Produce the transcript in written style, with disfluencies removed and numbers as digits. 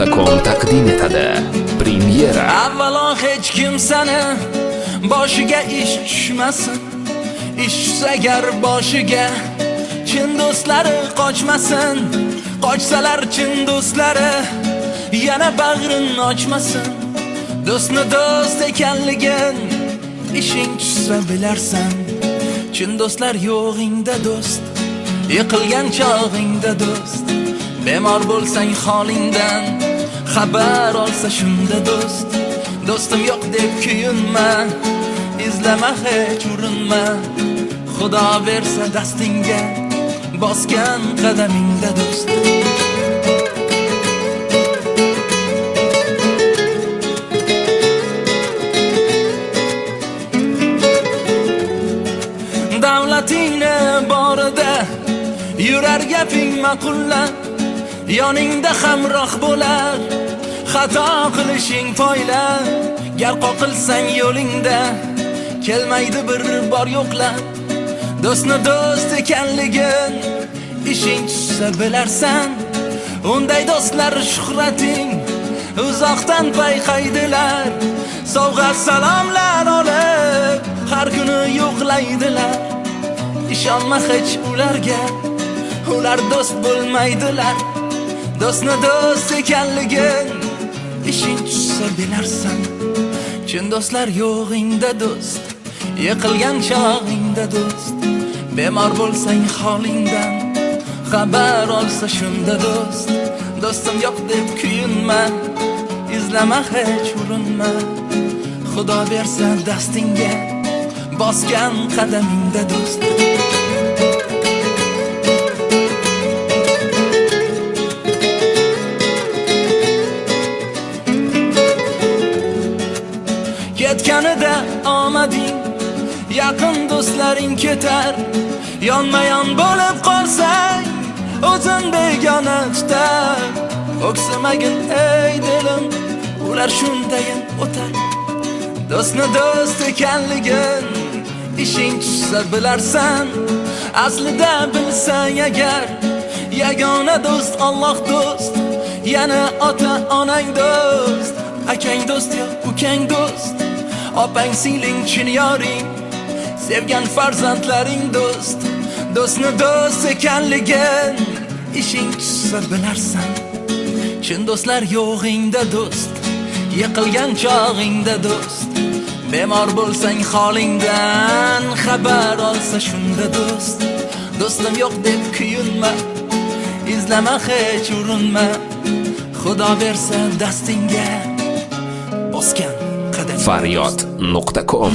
faryod.com taqdim etadi. Premyera. Avvalo hech kim seni boshiga ish tushmasin. Ish tushsa agar boshiga chin do'stlari qochmasin. Qochsalar chin do'stlari yana bag'rin ochmasin. Do'stni do'st ekanligin ishing tushsa bilarsan. Chin do'stlar yo'g'ingda do'st, yiqilgan chog'ingda do'st. Bemor bo'lsang holingdan xabar olsa shunda do'st. Do'stim yo'q deb kuyinma, izlama hech urinma. Xudo bersa dastingga bosgan qadamingda do'st. Davlatingni borida yurar gaping ma'qulla, yoningda hamroh bo'lar xato qilishing foyda. Gar qoqilsang yo'lingda kelmaydi bir bor yo'qlar. Do'stni do'st ekanligin ishing tushsa bilarsan. Unday do'stlar shuhrating uzoqdan payqaydilar. Sovg'a salomlar olib har kuni yo'qlaydilar. Ishonma hech ularga, ular do'st bo'lmaydilar. Do'stni do'st ekanligin ishing tushsa bilarsan. Chin do'stlar yo'g'ingda do'st, yiqilgan chog'ingda do'st. Bemor bo'lsang holingdan xabar olsa shunda do'st. Do'stim yo'q deb kuyinma, izlama hech urinma. Xudo bersa dastingga bosgan qadamingda do'st. Ketganida omading, yaqin do'stlaring ketar. Yonma-yon bo'lib qolsang, o'zin begona tutar. O'ksimagin ey dilim, ular shundayin o'tar. Do'stni do'st ekanligin ishing tushsa bilarsan. Aslida bilsang agar, yagona do'st Alloh do'st. Yana ota onang do'st, akang do'st yo ukang do'st. Opang singling chin yoring, sevgan farzandlaring do'st. Do'stni do'st ekanligin ishing tushsa bilarsan. Chin do'stlar yo'g'ingda do'st, yiqilgan chog'ingda do'st. Bemor bo'lsang holingdan xabar olsa shunda do'st. Do'stim yo'q deb kuyinma, izlama hech urinma. Xudo bersa dastingga bosgan qadam faryod.com